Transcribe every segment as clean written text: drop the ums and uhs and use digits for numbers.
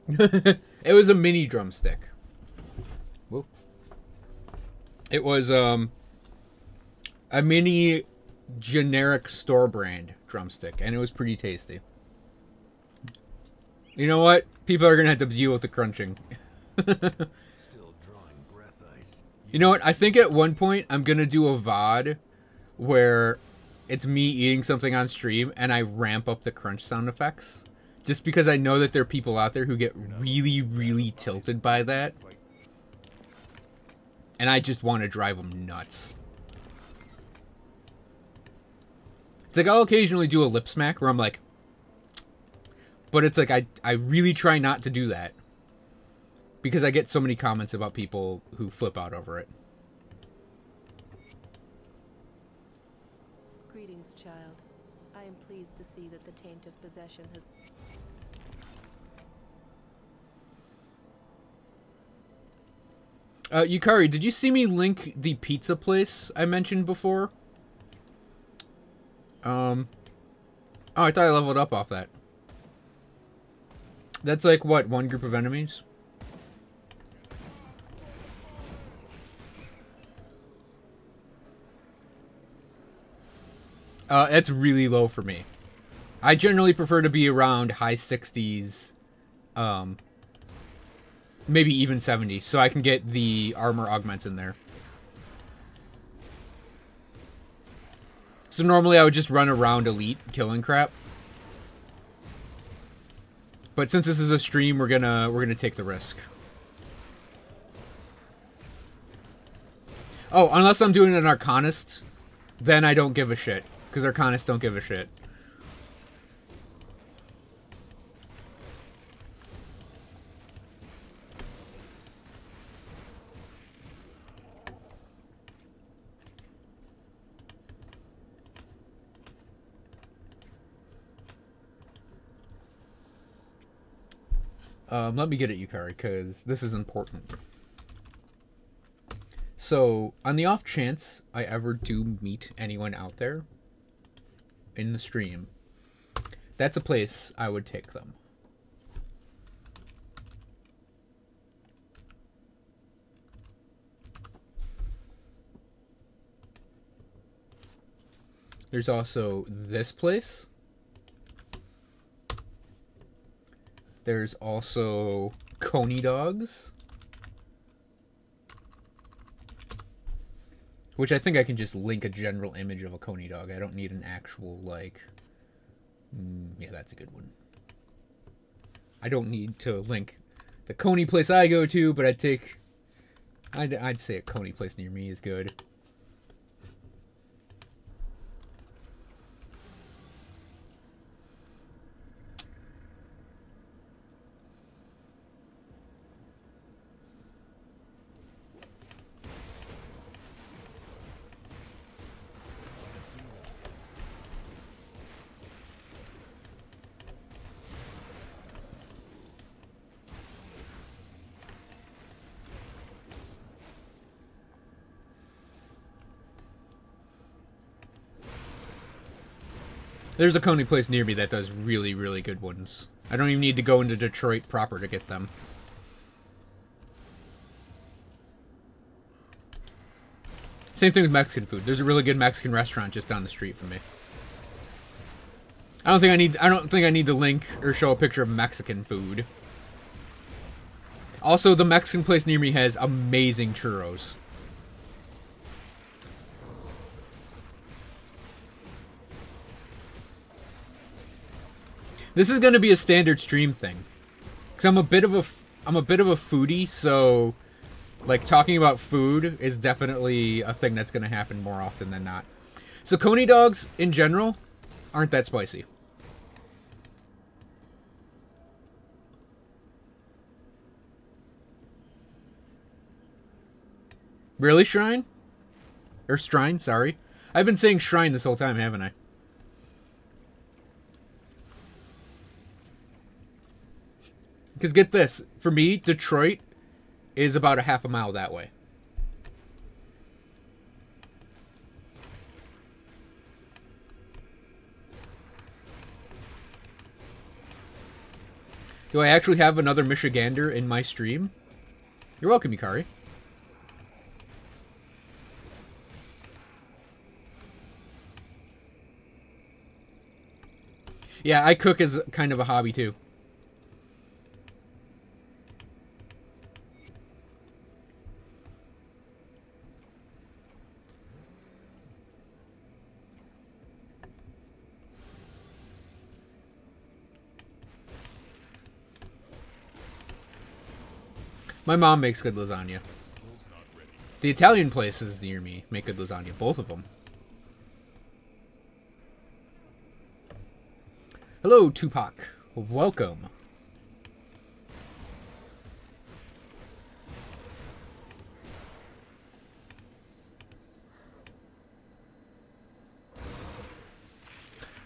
It was a mini drumstick. Whoa. It was a mini generic store brand drumstick, and it was pretty tasty. You know what? People are gonna have to deal with the crunching. Still drawing breath ice. You know what? I think at one point I'm gonna do a VOD where it's me eating something on stream and I ramp up the crunch sound effects. Just because I know that there are people out there who get really, really tilted by that. And I just want to drive them nuts. It's like I'll occasionally do a lip smack where I'm like... But it's like I really try not to do that. Because I get so many comments about people who flip out over it. Greetings, child. I am pleased to see that the taint of possession has... Yukari, did you see me link the pizza place I mentioned before? Oh, I thought I leveled up off that. That's like, what, one group of enemies? That's really low for me. I generally prefer to be around high 60s, maybe even 70, so I can get the armor augments in there. So normally I would just run around elite killing crap. But since this is a stream, we're gonna take the risk. Oh, unless I'm doing an Arcanist, then I don't give a shit. Because Arcanists don't give a shit. Let me get at Yukari, because this is important. So, on the off chance I ever do meet anyone out there in the stream, that's a place I would take them. There's also this place. There's also Coney Dogs, which I think I can just link a general image of a Coney Dog. I don't need an actual, like... yeah, that's a good one. I don't need to link the Coney place I go to, but I'd say a Coney place near me is good. There's a Coney place near me that does really, really good ones. I don't even need to go into Detroit proper to get them. Same thing with Mexican food. There's a really good Mexican restaurant just down the street from me. I don't think I need to link or show a picture of Mexican food. Also, the Mexican place near me has amazing churros. This is going to be a standard stream thing, because I'm a bit of a foodie, so like talking about food is definitely a thing that's going to happen more often than not. So Coney dogs in general aren't that spicy. Really, Shrine? Or Strine, sorry. I've been saying Shrine this whole time, haven't I? Because get this, for me, Detroit is about a half a mile that way. Do I actually have another Michigander in my stream? You're welcome, Yukari. Yeah, I cook as kind of a hobby, too. My mom makes good lasagna. The Italian places near me make good lasagna, both of them. Hello, Tupac. Welcome.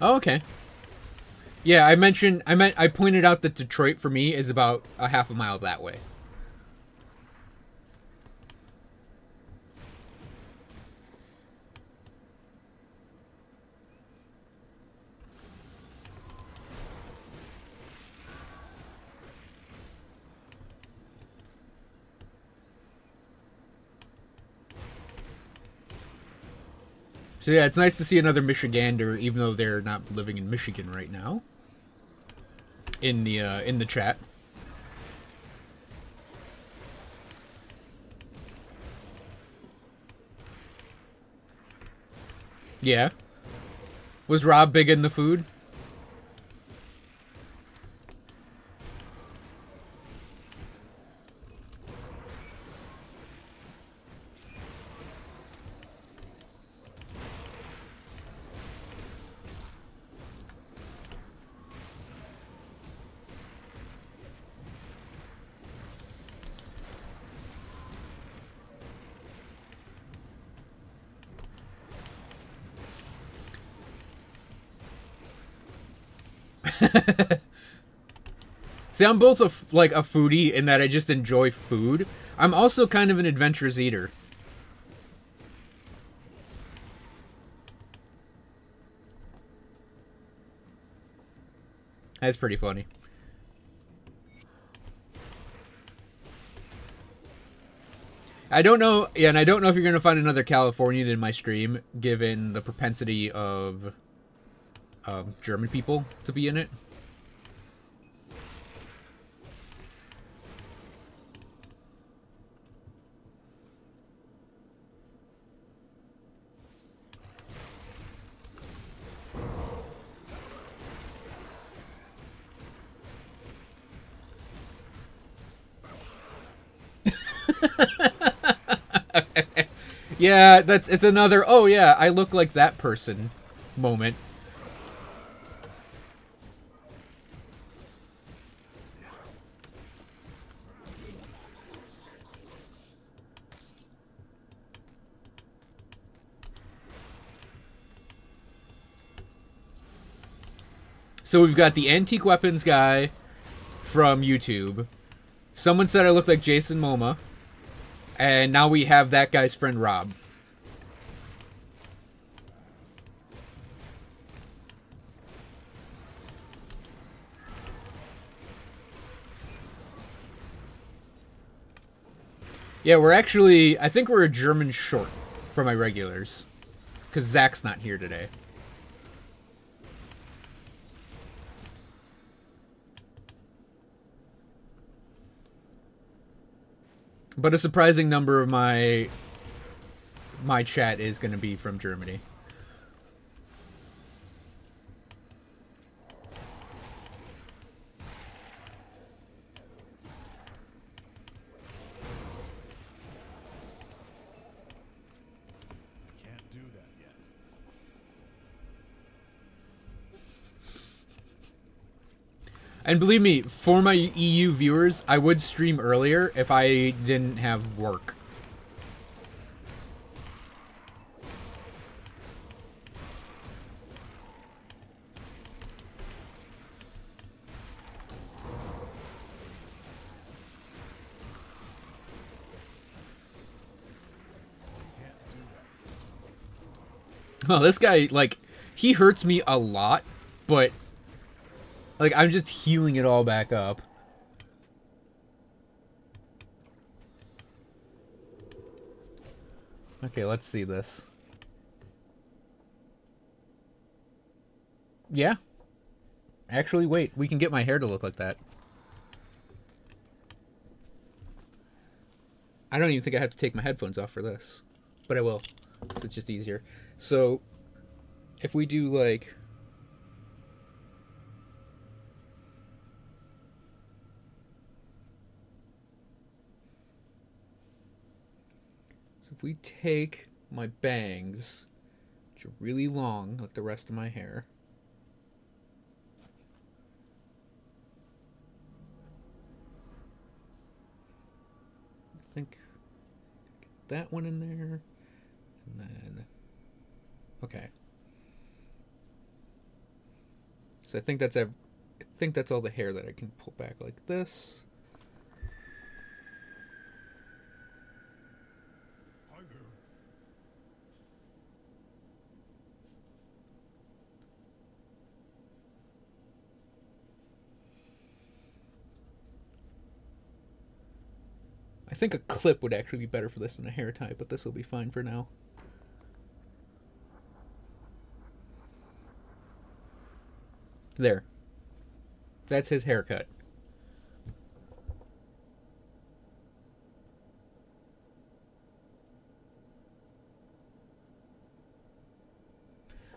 Oh, okay. Yeah, I pointed out that Detroit for me is about a half a mile that way. So yeah, it's nice to see another Michigander, even though they're not living in Michigan right now. In the chat. Yeah. Was Rob big in the food? See, I'm both a foodie in that I just enjoy food. I'm also kind of an adventurous eater. That's pretty funny. I don't know, yeah, and I don't know if you're going to find another Californian in my stream, given the propensity of German people to be in it. Yeah, it's another, oh yeah, I look like that person moment. So we've got the antique weapons guy from YouTube. Someone said I look like Jason Momoa. And now we have that guy's friend, Rob. Yeah, we're actually, I think we're a German short for my regulars. Because Zach's not here today. But a surprising number of my chat is going to be from Germany. Can't do that yet. And believe me, for my EU viewers, I would stream earlier if I didn't have work. Oh, this guy, like, he hurts me a lot, but, like, I'm just healing it all back up. Okay, let's see this. Yeah. Actually, wait. We can get my hair to look like that. I don't even think I have to take my headphones off for this. But I will. It's just easier. So, if we do, like... So if we take my bangs, which are really long, like the rest of my hair... I think get that one in there, and then okay. So I think that's all the hair that I can pull back like this. I think a clip would actually be better for this than a hair tie, but this will be fine for now. There. That's his haircut.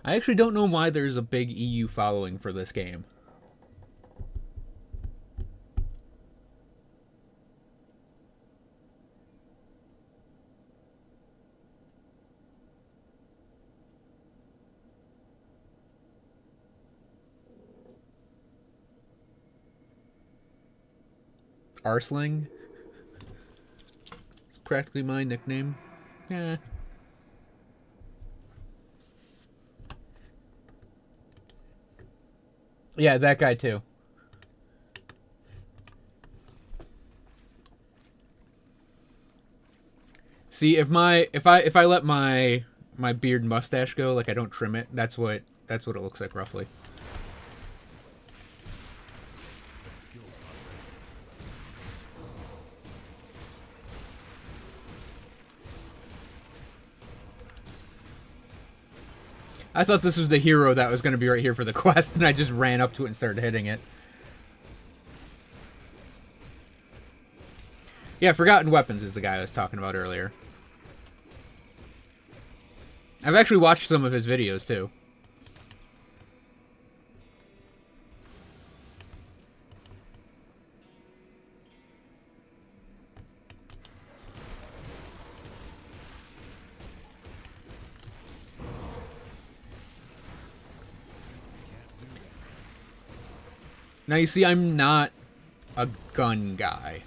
I actually don't know why there's a big EU following for this game. Arsling? It's practically my nickname. Yeah. Yeah, that guy too. See, if I let my beard and mustache go, like I don't trim it, that's what it looks like roughly. I thought this was the hero that was going to be right here for the quest, and I just ran up to it and started hitting it. Yeah, Forgotten Weapons is the guy I was talking about earlier. I've actually watched some of his videos, too. Now, you see, I'm not a gun guy.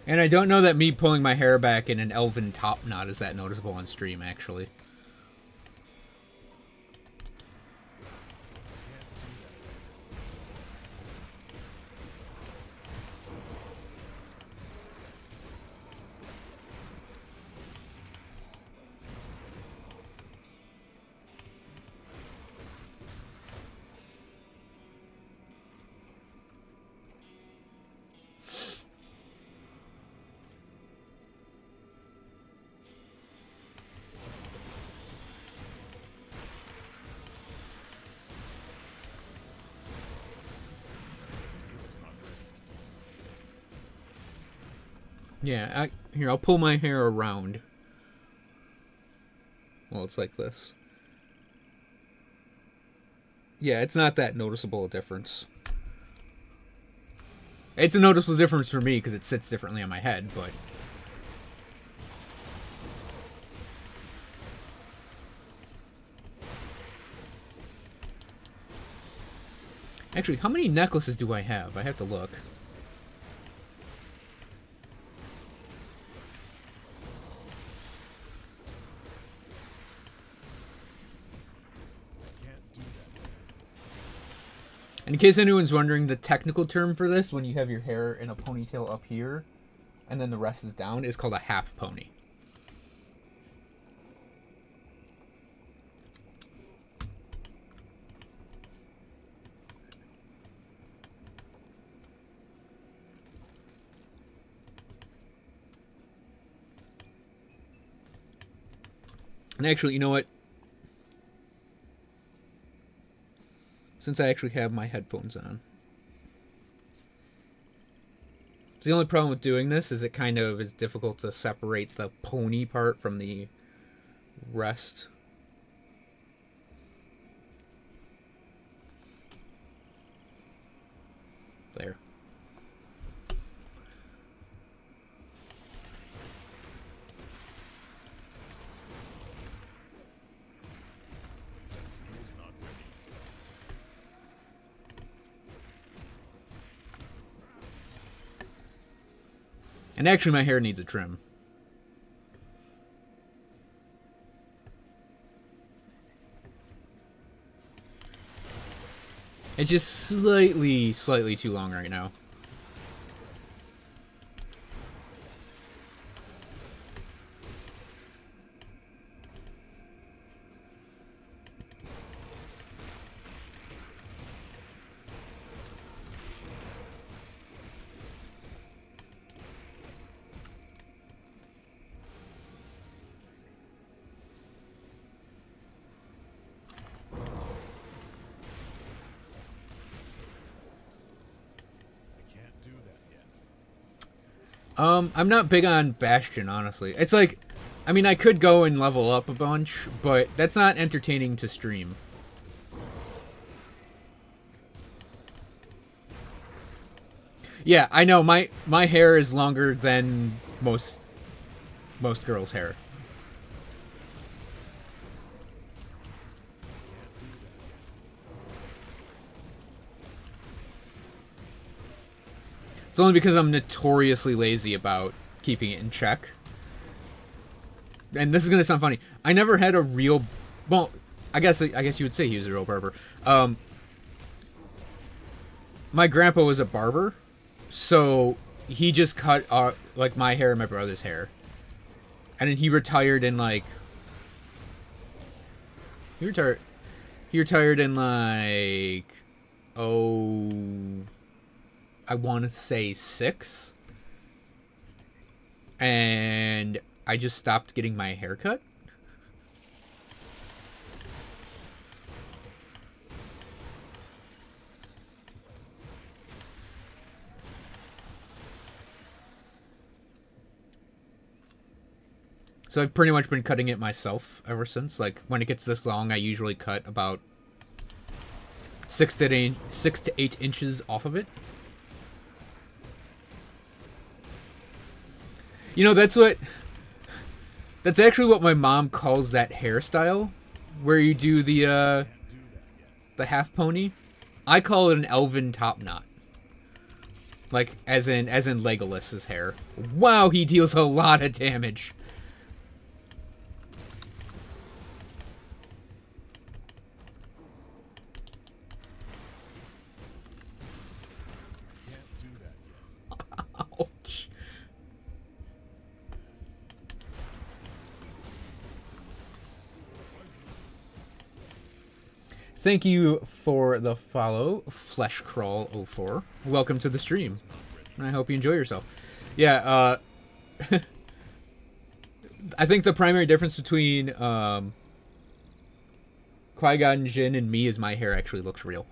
And I don't know that me pulling my hair back in an elven top knot is that noticeable on stream, actually. Yeah, here, I'll pull my hair around. Well, it's like this. Yeah, it's not that noticeable a difference. It's a noticeable difference for me because it sits differently on my head, but... Actually, how many necklaces do I have? I have to look. And in case anyone's wondering, the technical term for this, when you have your hair in a ponytail up here, and then the rest is down, is called a half pony. And actually, you know what? Since I actually have my headphones on. The only problem with doing this is it kind of is difficult to separate the pony part from the rest. There. And actually, my hair needs a trim. It's just slightly too long right now. I'm not big on Bastion, honestly. It's like, I mean, I could go and level up a bunch, but that's not entertaining to stream. Yeah, I know, my hair is longer than most girls' hair. It's only because I'm notoriously lazy about keeping it in check. And this is gonna sound funny. I never had a real, well, I guess you would say he was a real barber. My grandpa was a barber, so he just cut like my hair and my brother's hair, and then he retired in like he retired in like, oh, I want to say 6, and I just stopped getting my hair cut. So I've pretty much been cutting it myself ever since. Like, when it gets this long, I usually cut about 6 to 8 inches off of it. You know, that's actually what my mom calls that hairstyle, where you do the half pony. I call it an elven top knot. Like, as in Legolas's hair. Wow, he deals a lot of damage. Ouch. Thank you for the follow, FleshCrawl04. Welcome to the stream. I hope you enjoy yourself. Yeah, I think the primary difference between Qui-Gon Jinn and me is my hair actually looks real.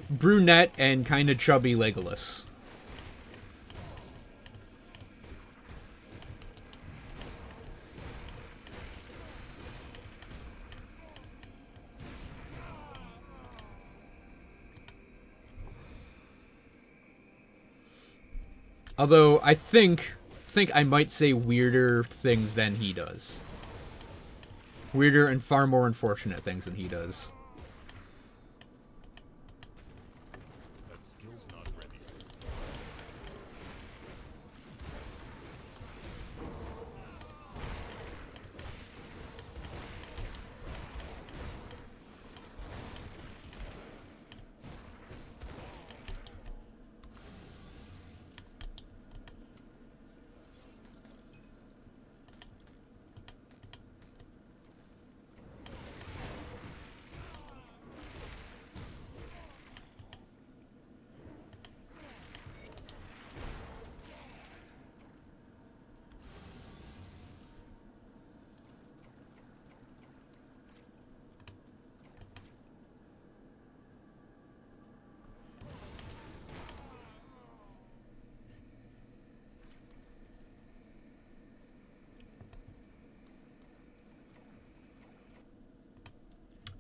brunette and kind of chubby Legolas. Although I think I might say weirder things than he does. Weirder and far more unfortunate things than he does. That skill's not ready.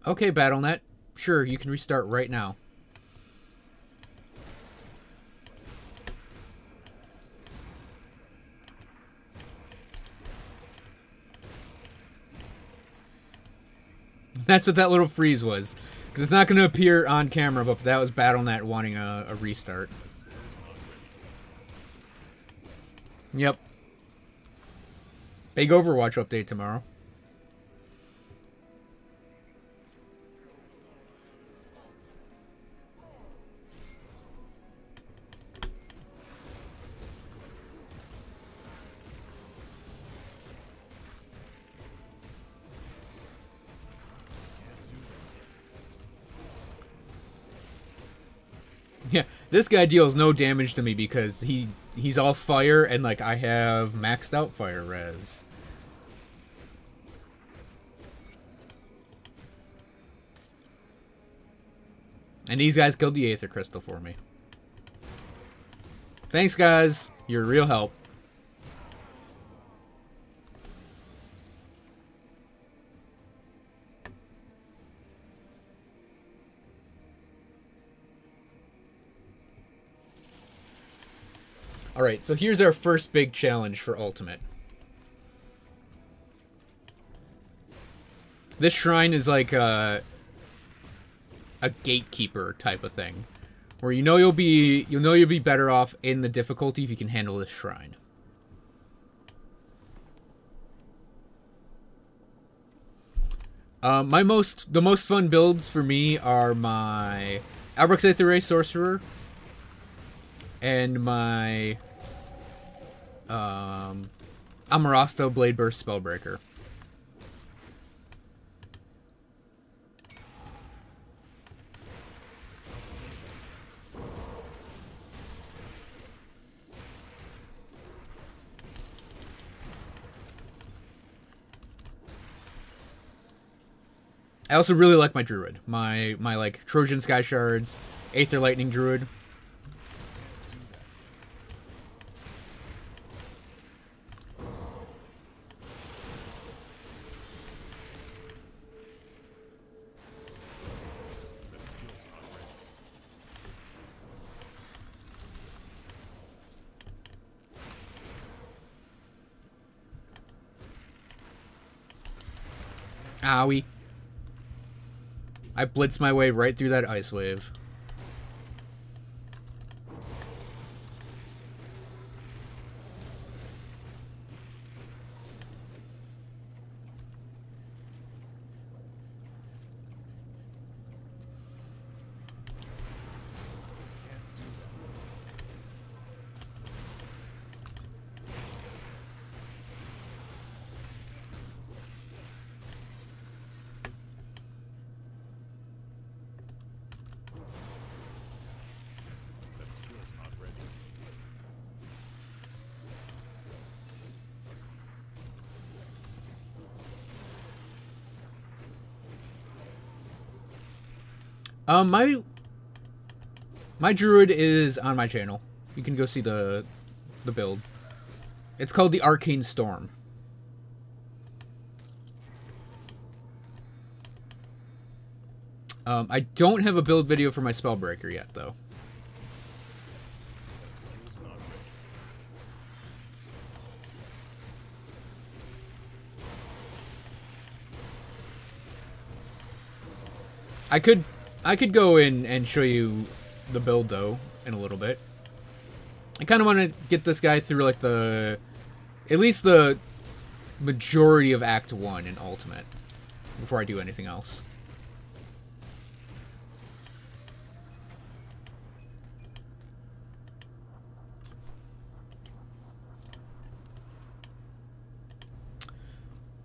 Okay, BattleNet. Sure, you can restart right now. That's what that little freeze was. Because it's not going to appear on camera, but that was BattleNet wanting a restart. Yep. Big Overwatch update tomorrow. Yeah, this guy deals no damage to me because he's all fire and like I have maxed out fire res. And these guys killed the Aether Crystal for me. Thanks, guys. You're a real help. Alright, so here's our first big challenge for Ultimate. This shrine is like a gatekeeper type of thing. Where you'll be better off in the difficulty if you can handle this shrine. The most fun builds for me are my Albrecht's Aether Ray Sorcerer and my Amarasto Blade Burst Spellbreaker. I also really like my Druid. My like Trojan Sky Shards, Aether Lightning Druid. Owie. I blitzed my way right through that ice wave. My druid is on my channel. You can go see the build. It's called the Arcane Storm. I don't have a build video for my Spellbreaker yet, though. That skill's not ready. I could go in and show you the build, though, in a little bit. I kind of want to get this guy through, like, at least the majority of Act 1 in Ultimate before I do anything else.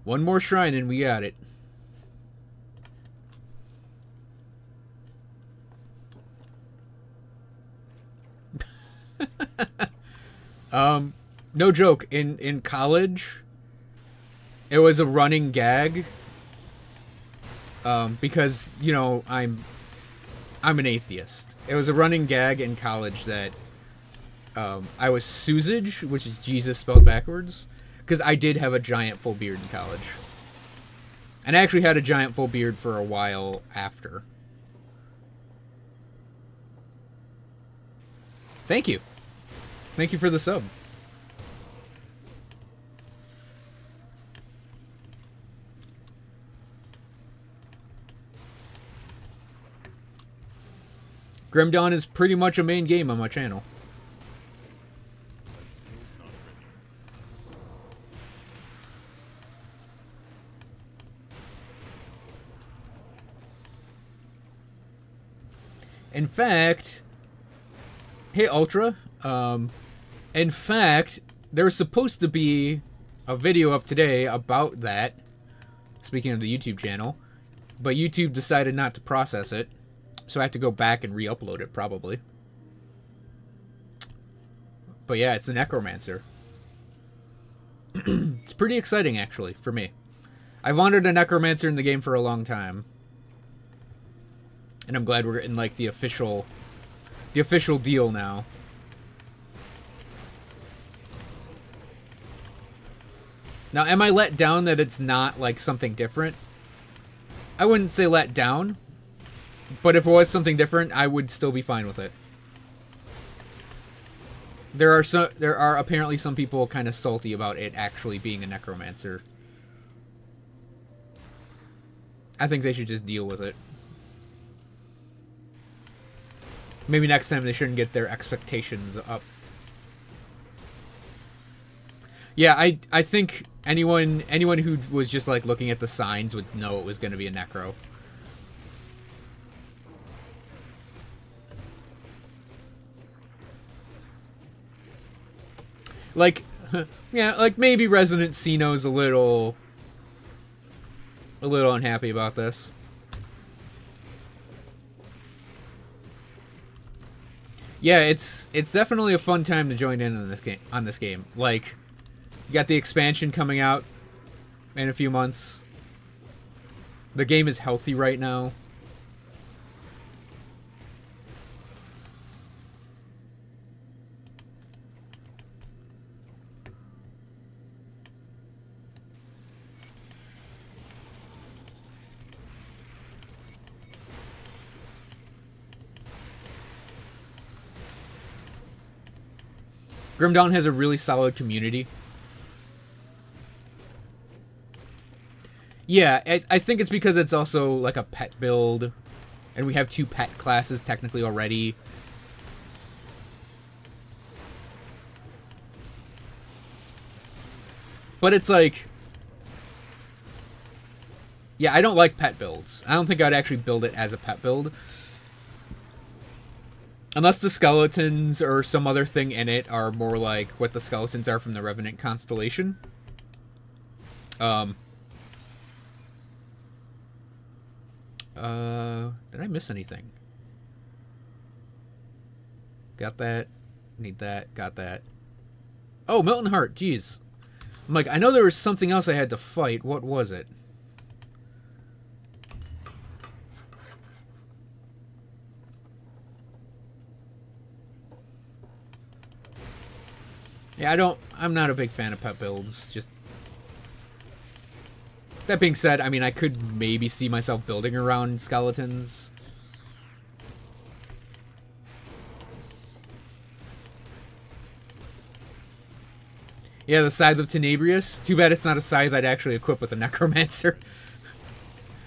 One more shrine and we got it. No joke. In college, it was a running gag. Because, you know, I'm an atheist. It was a running gag in college that I was Susage, which is Jesus spelled backwards. Because I did have a giant full beard in college. And I actually had a giant full beard for a while after. Thank you. Thank you for the sub. Grim Dawn is pretty much a main game on my channel. That skill's not ready. In fact, hey Ultra, in fact, there was supposed to be a video up today about that, speaking of the YouTube channel, but YouTube decided not to process it, so I have to go back and re-upload it, probably. But yeah, it's the Necromancer. It's pretty exciting, actually, for me. I've wanted a Necromancer in the game for a long time. And I'm glad we're getting, like, the official deal now. Now, am I let down that it's not, like, something different? I wouldn't say let down. But if it was something different, I would still be fine with it. There are apparently some people kind of salty about it actually being a Necromancer. I think they should just deal with it. Maybe next time they shouldn't get their expectations up. Yeah, I think anyone who was just like looking at the signs would know it was going to be a Necro. Like, yeah, like maybe Resident Cino's a little unhappy about this. Yeah, it's definitely a fun time to join in on this game. Like, you got the expansion coming out in a few months. The game is healthy right now. Grim Dawn has a really solid community. Yeah, I think it's because it's also like a pet build, and we have 2 pet classes technically already. But it's like, yeah, I don't like pet builds. I don't think I'd actually build it as a pet build. Unless the skeletons or some other thing in it are more like what the skeletons are from the Revenant constellation. Did I miss anything? Got that. Need that. Got that. Oh, Milton Heart. Jeez. I'm like, I know there was something else I had to fight. What was it? Yeah, I'm not a big fan of pet builds. Just that being said, I mean, I could maybe see myself building around skeletons. Yeah, the Scythe of Tenebrius. Too bad it's not a scythe I'd actually equip with a Necromancer.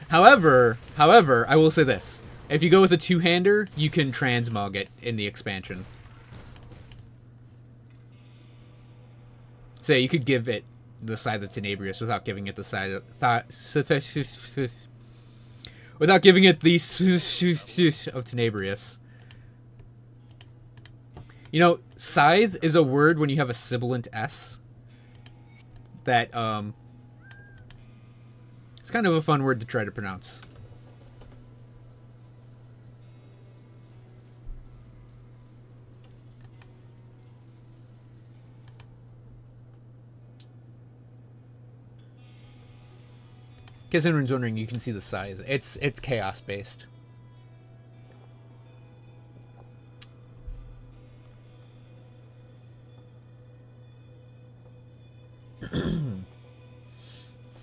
However, I will say this. If you go with a two-hander, you can transmog it in the expansion. So you could give it the Scythe of Tenebrius without giving it the Scythe without giving it the of Tenebrius. You know, scythe is a word when you have a sibilant S. That, it's kind of a fun word to try to pronounce. In case anyone's wondering, you can see the scythe. It's chaos based.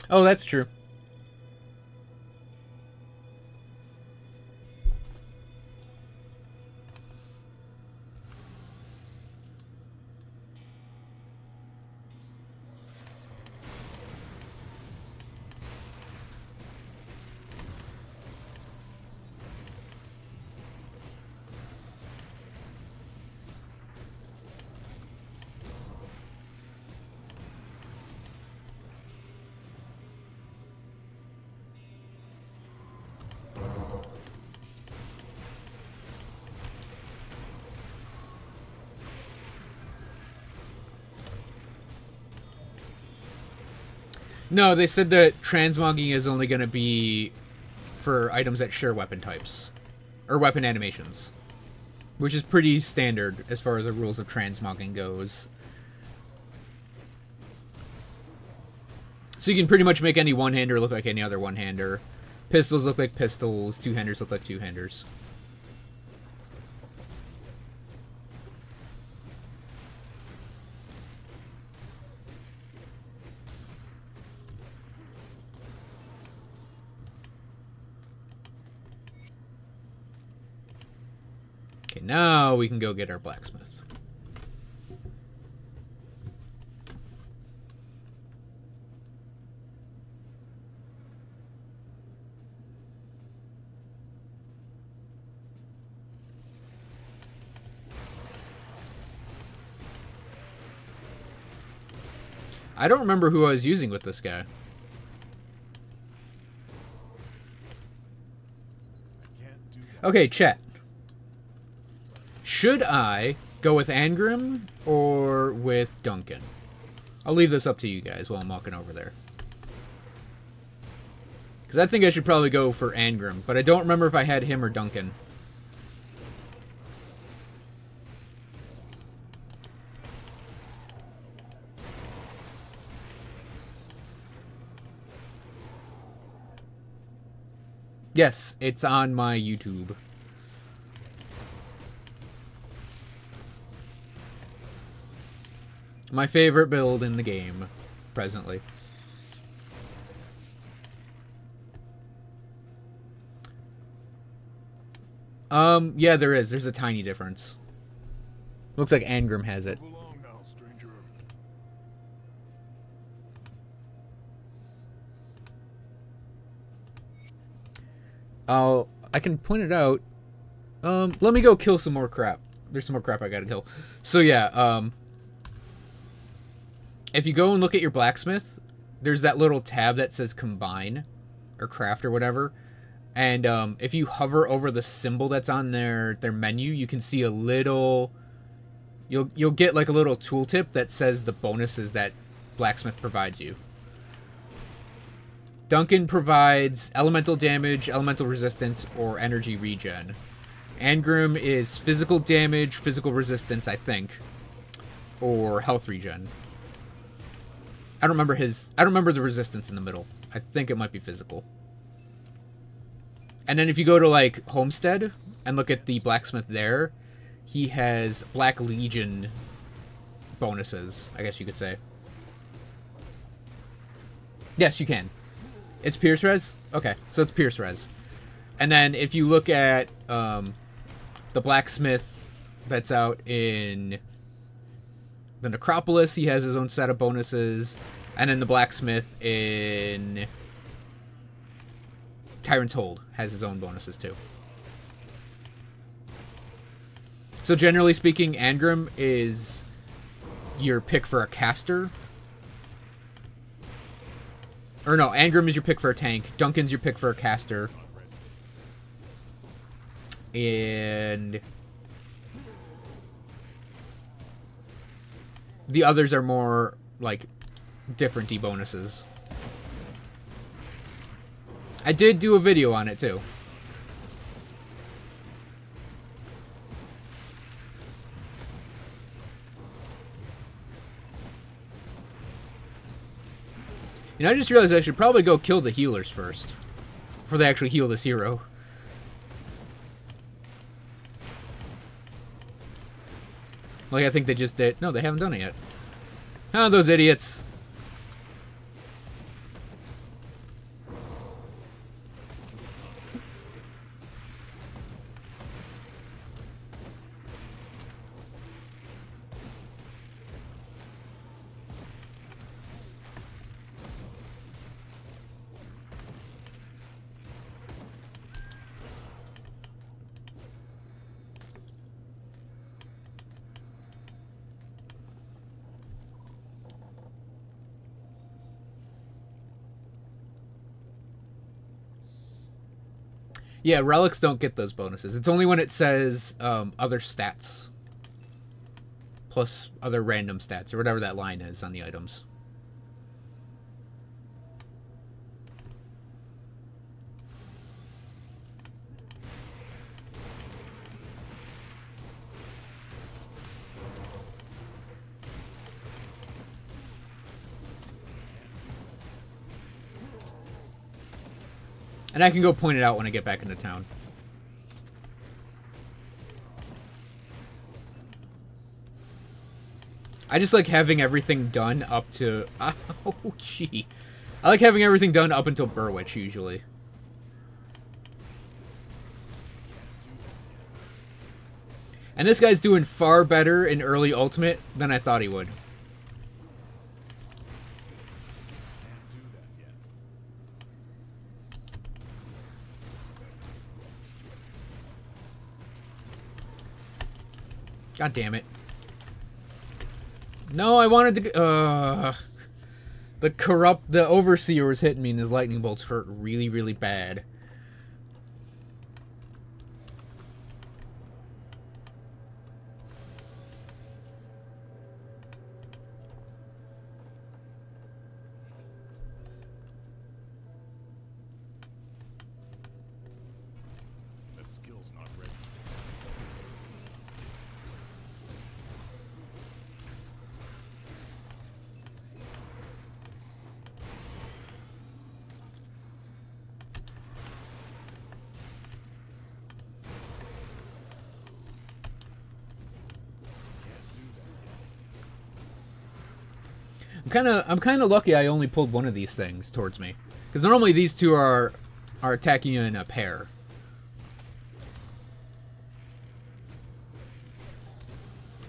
Oh, that's true. No, they said that transmogging is only going to be for items that share weapon types. Or weapon animations. Which is pretty standard as far as the rules of transmogging goes. So you can pretty much make any one-hander look like any other one-hander. Pistols look like pistols. Two-handers look like two-handers. Okay, now we can go get our blacksmith. I don't remember who I was using with this guy. Okay, chat. Should I go with Angrim or with Duncan? I'll leave this up to you guys while I'm walking over there. Because I think I should probably go for Angrim, but I don't remember if I had him or Duncan. Yes, it's on my YouTube. My favorite build in the game, presently. Yeah, there is. There's a tiny difference. Looks like Angrim has it. I can point it out. Let me go kill some more crap. There's some more crap I gotta kill. So yeah, if you go and look at your blacksmith, there's that little tab that says combine or craft or whatever. And if you hover over the symbol that's on their menu, you can see a little, you'll get like a little tooltip that says the bonuses that blacksmith provides you. Duncan provides elemental damage, elemental resistance, or energy regen. Angrim is physical damage, physical resistance, I think, or health regen. I don't remember the resistance in the middle. I think it might be physical. And then if you go to like Homestead and look at the blacksmith there, he has Black Legion bonuses, I guess you could say. Yes, you can. It's Pierce Res? Okay, so it's Pierce Res. And then if you look at the blacksmith that's out in the Necropolis, he has his own set of bonuses. And then the blacksmith in Tyrant's Hold has his own bonuses too. So generally speaking, Angrim is your pick for a caster. Or no, Angrim is your pick for a tank. Duncan's your pick for a caster. And the others are more like different bonuses. I did do a video on it too. You know, I just realized I should probably go kill the healers first before they actually heal this hero. Like I think they just did. No, they haven't done it yet. Oh, those idiots. Yeah, relics don't get those bonuses. It's only when it says other stats. Plus other random stats, or whatever that line is on the items. And I can go point it out when I get back into town. I just like having everything done up to... Oh, gee. I like having everything done up until Burwitch, usually. And this guy's doing far better in early Ultimate than I thought he would. God damn it. No, I wanted to... The Overseer was hitting me and his lightning bolts hurt really, really bad. That skill's not ready. I'm kind of lucky I only pulled one of these things towards me. Because normally these two are attacking you in a pair.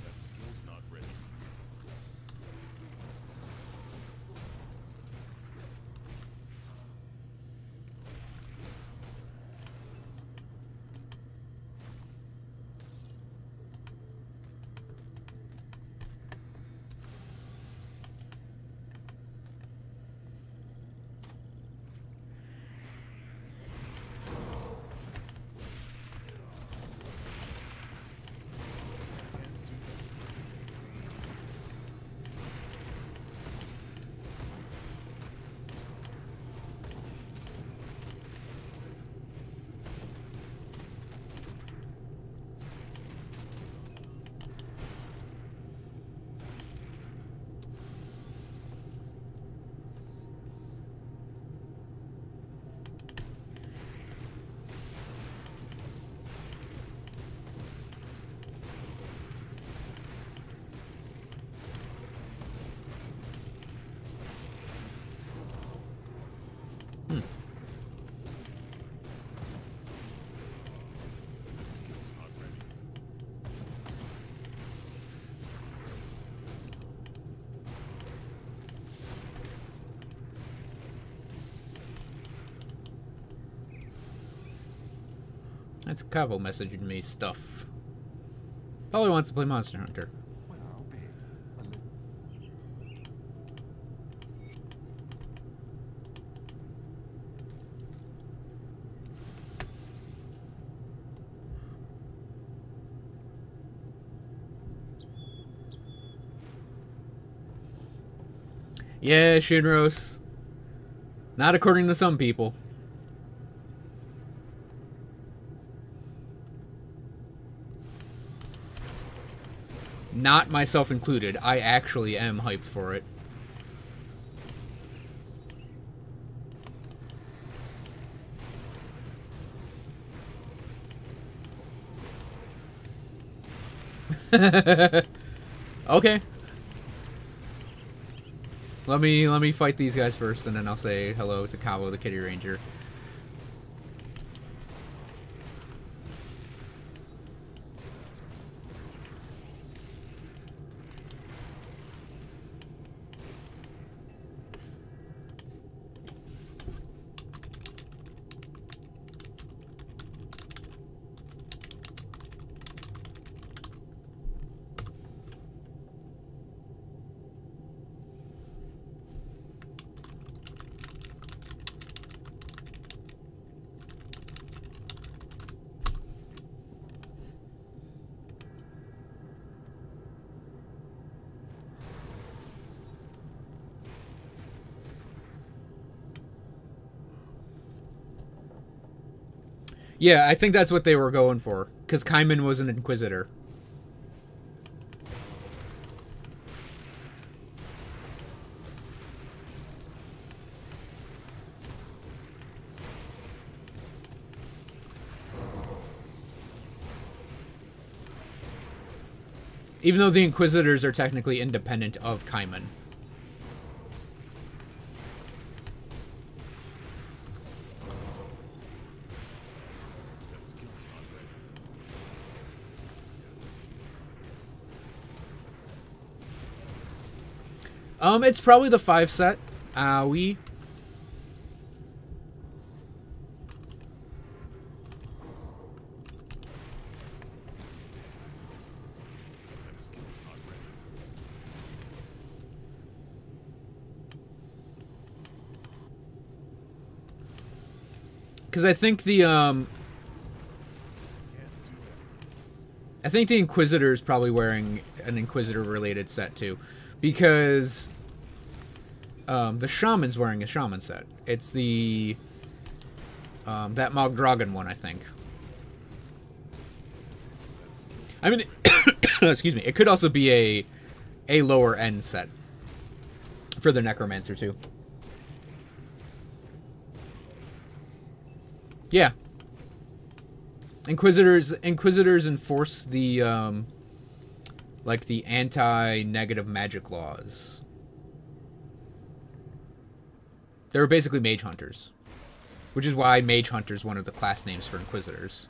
That skill's not ready. That's Cavo messaging me stuff. Probably wants to play Monster Hunter. Well, I'll be a little. Yeah, Shinros. Not according to some people. Not myself included. I actually am hyped for it. Okay. Let me fight these guys first, and then I'll say hello to Cabo the Kitty Ranger. Yeah, I think that's what they were going for, because Kaiman was an Inquisitor. Even though the Inquisitors are technically independent of Kaiman. It's probably the 5 set. We. Because I think the Inquisitor is probably wearing an Inquisitor-related set too, because the Shaman's wearing a Shaman set. It's the that Mog Dragon one, I think. I mean, excuse me. It could also be a lower end set for the Necromancer too. Yeah. Inquisitors enforce the like the anti-negative magic laws. They were basically mage hunters, which is why mage hunter is one of the class names for Inquisitors.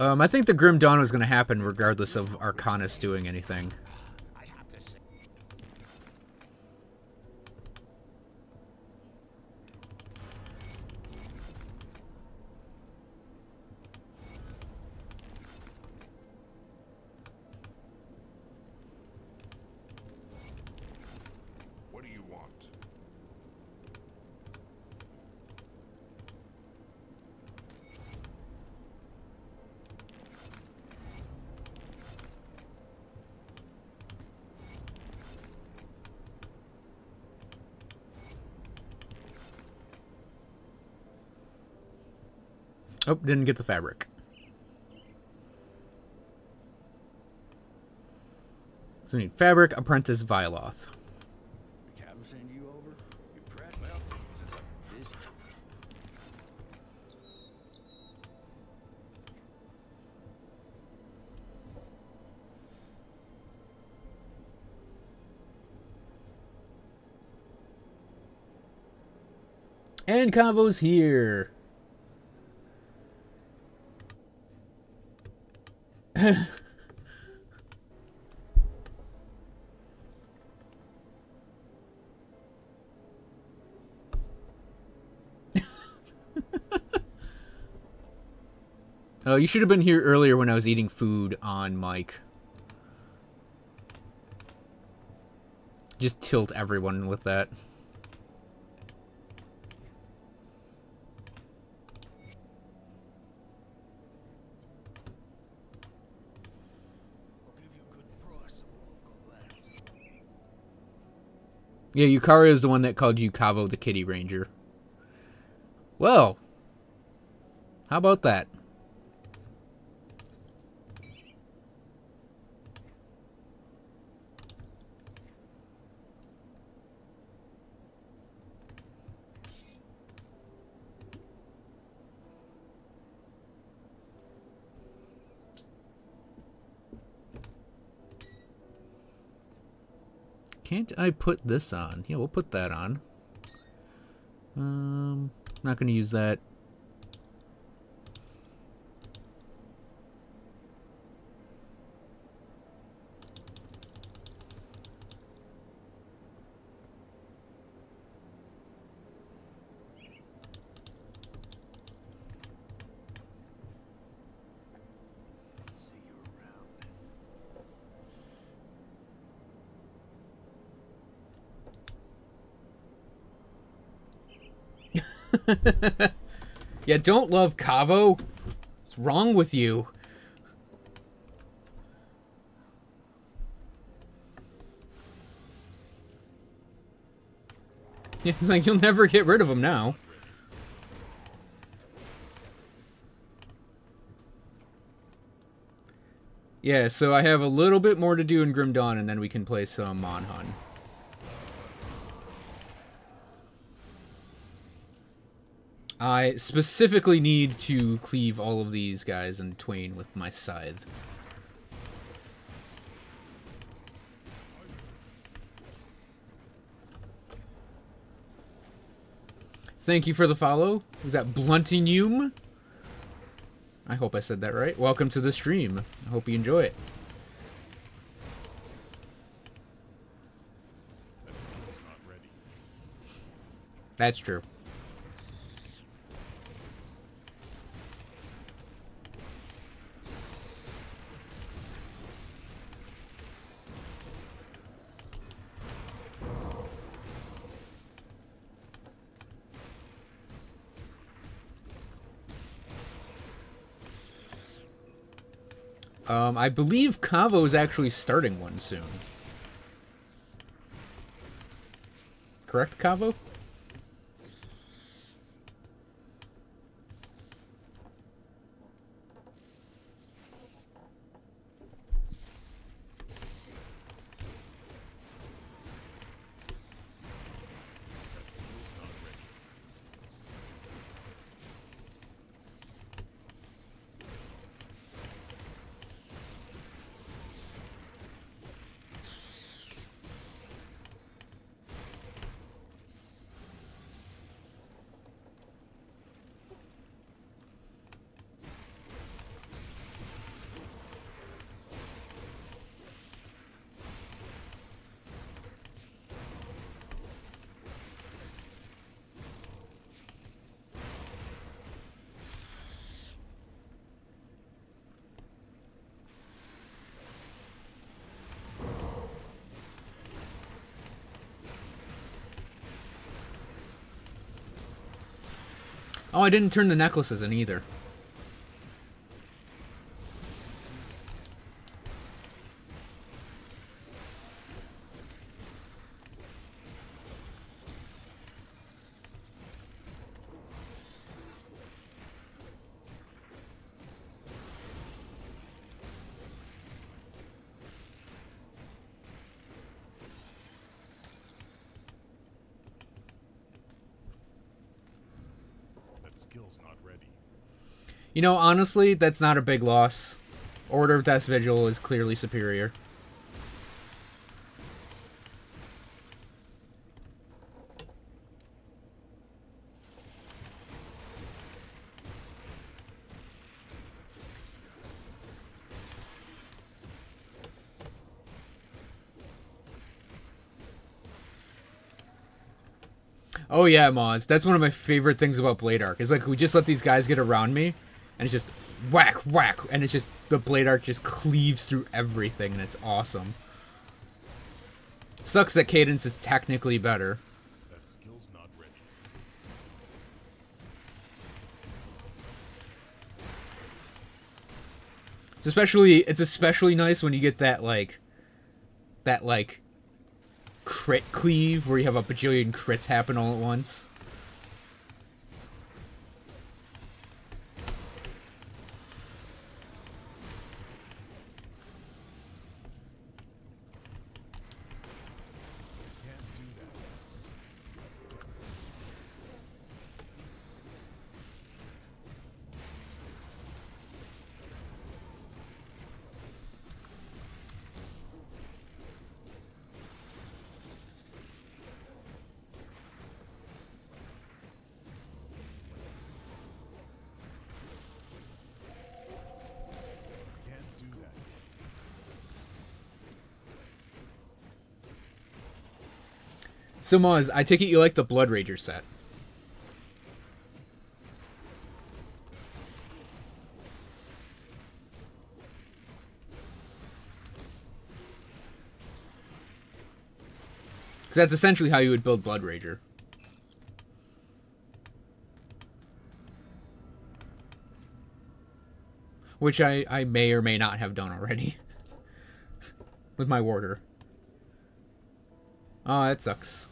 I think the Grim Dawn was going to happen regardless of Arcanus doing anything. What do you want? Oh, didn't get the fabric. So we need fabric, apprentice, Violoth. The captain send you over? You prep? Well, since I'm busy. And Cavo's here. Oh, you should have been here earlier when I was eating food on mic. Just tilt everyone with that. Yeah, Yukari is the one that called you Cavo the Kitty Ranger. Well, how about that? Can't I put this on? Yeah, we'll put that on. Not going to use that. Yeah, don't love Cavo. What's wrong with you? Yeah, it's like you'll never get rid of him now. Yeah, so I have a little bit more to do in Grim Dawn, and then we can play some Monhun. I specifically need to cleave all of these guys in twain with my scythe. Thank you for the follow. Is that Bluntingum? I hope I said that right. Welcome to the stream. I hope you enjoy it. That skill's not ready. That's true. I believe Cavo is actually starting one soon. Correct, Cavo? That skill's not ready. Oh, I didn't turn the necklaces in either. Skill's not ready. You know, honestly, that's not a big loss. Order of Death's Vigil is clearly superior. Oh yeah, Moz. That's one of my favorite things about Blade Arc. Is like we just let these guys get around me, and it's just whack, whack, and it's just the Blade Arc just cleaves through everything, and it's awesome. Sucks that Cadence is technically better. That skill's not ready. It's especially nice when you get that like crit cleave where you have a bajillion crits happen all at once. Can't do that. Can't do that. So Moz, I take it you like the Blood Rager set. Because that's essentially how you would build Blood Rager. Which I may or may not have done already. With my warder. Oh, that sucks.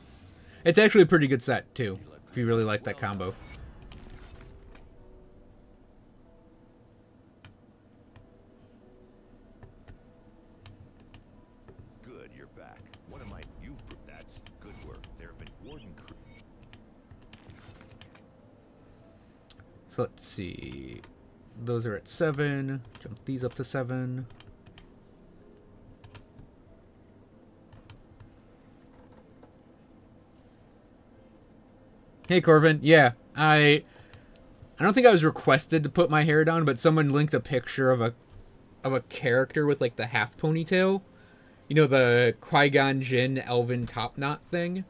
It's actually a pretty good set, too. If you really like that combo. Good, you're back. One of my... That's good work. There have been warden... So let's see. Those are at 7. Jump these up to 7. Hey Corbin, yeah, I don't think I was requested to put my hair down, but someone linked a picture of a character with like the half ponytail. You know, the Qui-Gon Jinn elven top knot thing.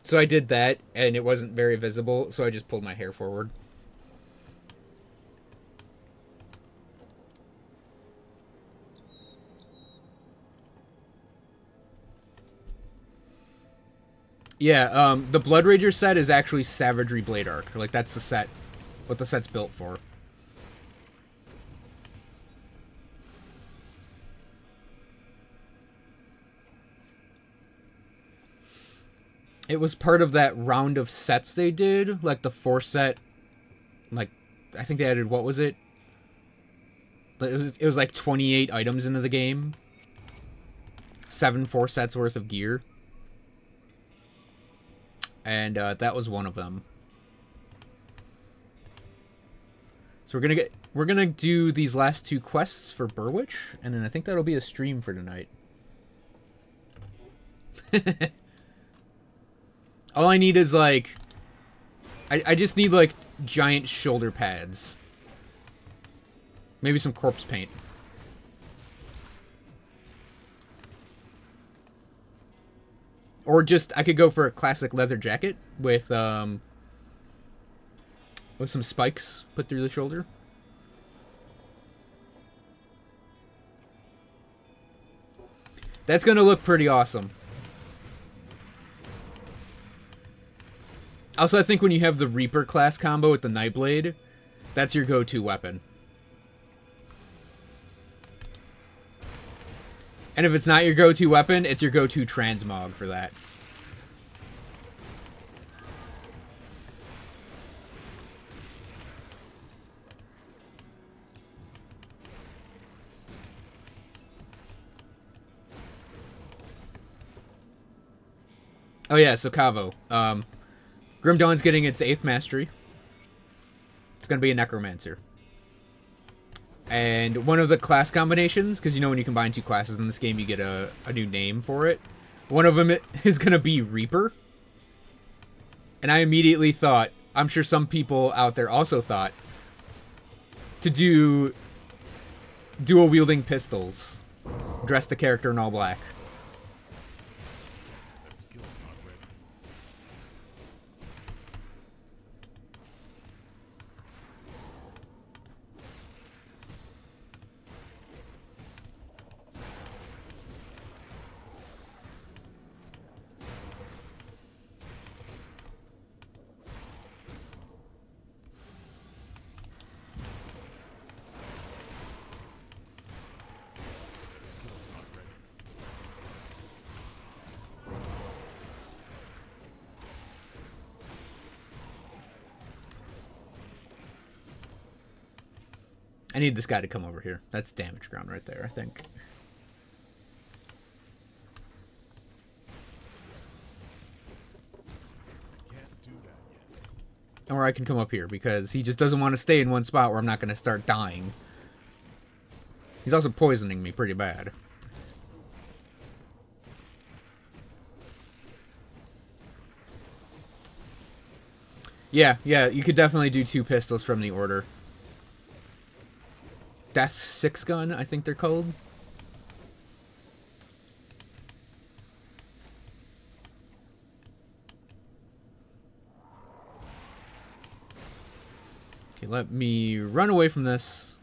So I did that, and it wasn't very visible, so I just pulled my hair forward. Yeah, the Blood Rager set is actually Savagery Blade Arc. Like, that's the set, what the set's built for. It was part of that round of sets they did, like the 4-set, like, I think they added, what was it? It was like 28 items into the game. 7 4-sets worth of gear. And that was one of them. So we're gonna do these last 2 quests for Burwitch, and then I think that'll be a stream for tonight. All I need is like I just need like giant shoulder pads. Maybe some corpse paint. Or just, I could go for a classic leather jacket with some spikes put through the shoulder. That's going to look pretty awesome. Also, I think when you have the Reaper class combo with the Nightblade, that's your go-to weapon. And if it's not your go-to weapon, it's your go-to transmog for that. Oh yeah, so Kavo. Grim Dawn's getting its 8th mastery. It's going to be a Necromancer. And one of the class combinations, because you know when you combine 2 classes in this game, you get a new name for it. One of them is going to be Reaper. And I immediately thought, I'm sure some people out there also thought, to do dual-wielding pistols. Dress the character in all black. That skill's not ready. I need this guy to come over here. That's damage ground right there, I think. Can't do that yet. Or I can come up here, because he just doesn't want to stay in one spot where I'm not going to start dying. He's also poisoning me pretty bad. Yeah, you could definitely do 2 pistols from the order. Death's 6 gun, I think they're called. Okay, let me run away from this.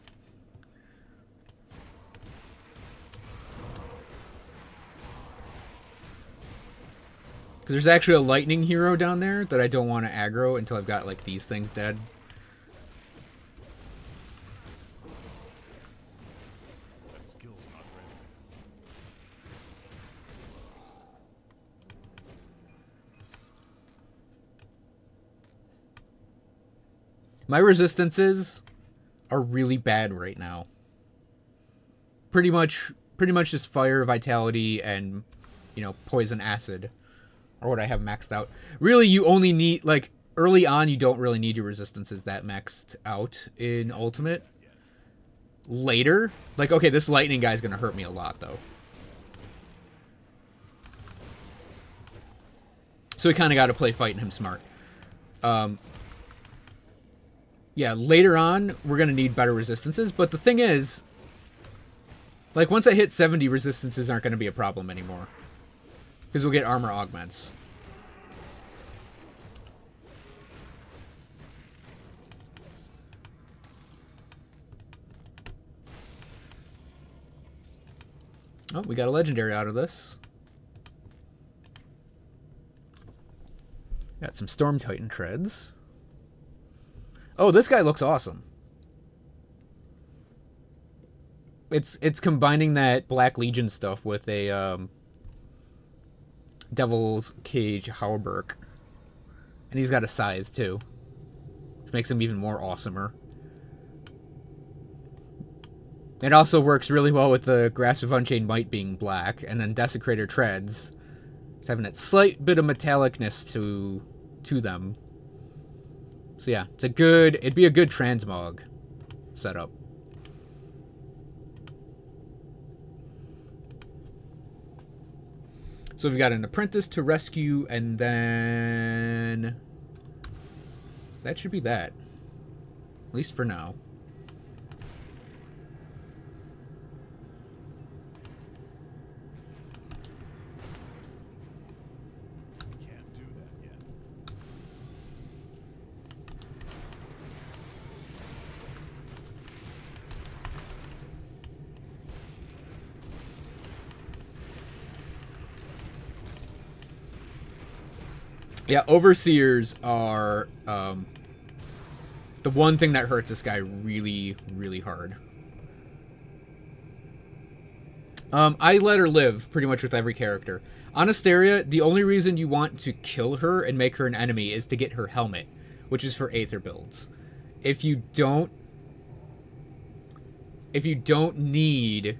Because there's actually a lightning hero down there that I don't want to aggro until I've got, like, these things dead. That skill's not ready. My resistances are really bad right now. Pretty much just fire, vitality, and, you know, poison acid. Or what I have maxed out. Really, you only need, like, early on, you don't really need your resistances that maxed out in Ultimate. Later, like, okay, this lightning guy's gonna hurt me a lot, though. So we kind of got to play fighting him smart. Yeah, later on, we're gonna need better resistances, but the thing is, like, once I hit 70, resistances aren't gonna be a problem anymore. Because we'll get armor augments. Oh, we got a legendary out of this. Got some Storm Titan treads. Oh, this guy looks awesome. It's combining that Black Legion stuff with a Devil's Cage Hauberk. And he's got a scythe too, which makes him even more awesomer. It also works really well with the Grasp of Unchained Might being black, and then Desecrator Treads. It's having that slight bit of metallicness to them. So yeah, it'd be a good transmog setup. So we've got an apprentice to rescue, and then that should be that. At least for now. Can't do that yet. Yeah, Overseers are the one thing that hurts this guy really, really hard. I let her live pretty much with every character. On Asteria, the only reason you want to kill her and make her an enemy is to get her helmet, which is for Aether builds. If you don't need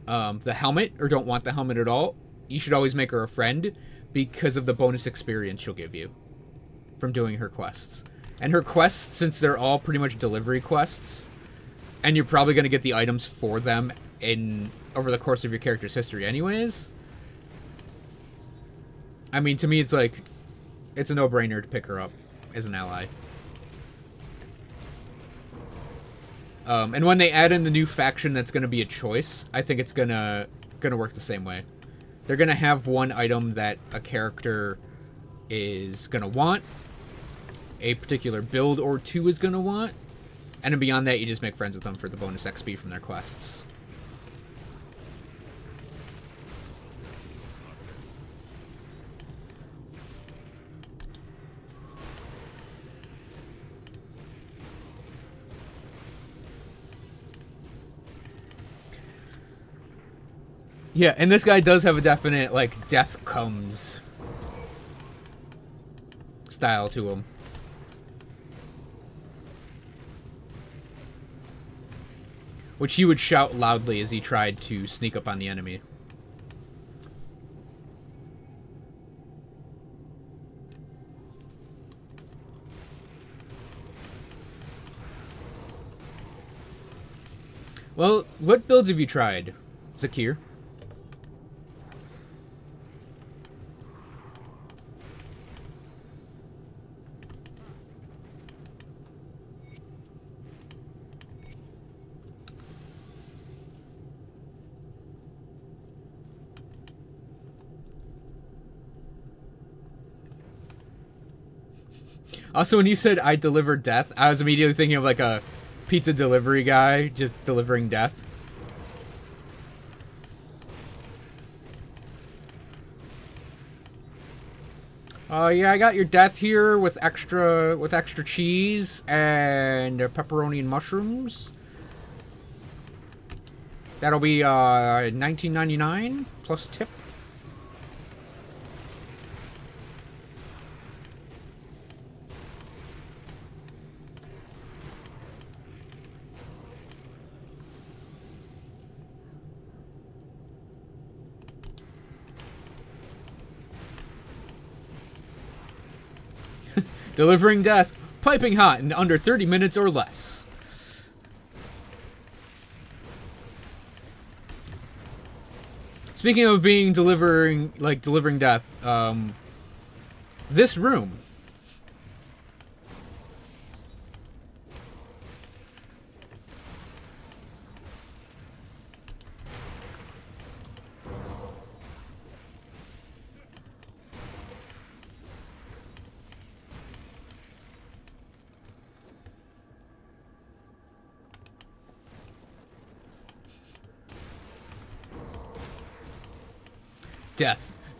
the helmet, or don't want the helmet at all, you should always make her a friend, because of the bonus experience she'll give you from doing her quests. And her quests, since they're all pretty much delivery quests, and you're probably going to get the items for them over the course of your character's history anyways, I mean, to me, it's like, it's a no-brainer to pick her up as an ally. And when they add in the new faction that's going to be a choice, I think it's gonna work the same way. They're going to have one item that a character is going to want, a particular build or two is going to want, and then beyond that, you just make friends with them for the bonus XP from their quests. Yeah, and this guy does have a definite, like, death comes style to him. which he would shout loudly as he tried to sneak up on the enemy. Well, what builds have you tried, Zakir? Also, when you said I deliver death, I was immediately thinking of like a pizza delivery guy just delivering death. Yeah, I got your death here with extra cheese and pepperoni and mushrooms. That'll be $19.99 plus tip. Delivering death, piping hot in under 30 minutes or less. Speaking of delivering death, this room.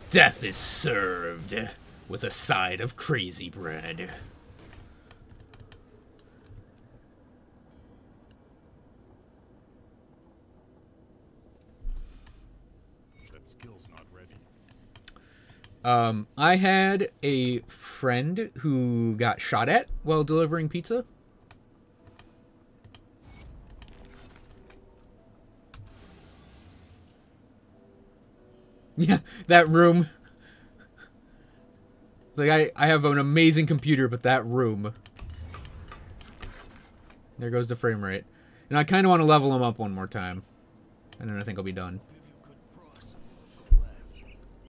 Death is served with a side of crazy bread. That skill's not ready. I had a friend who got shot at while delivering pizza. Yeah, that room. Like, I have an amazing computer, but that room. There goes the frame rate. And I kind of want to level him up one more time. And then I think I'll be done.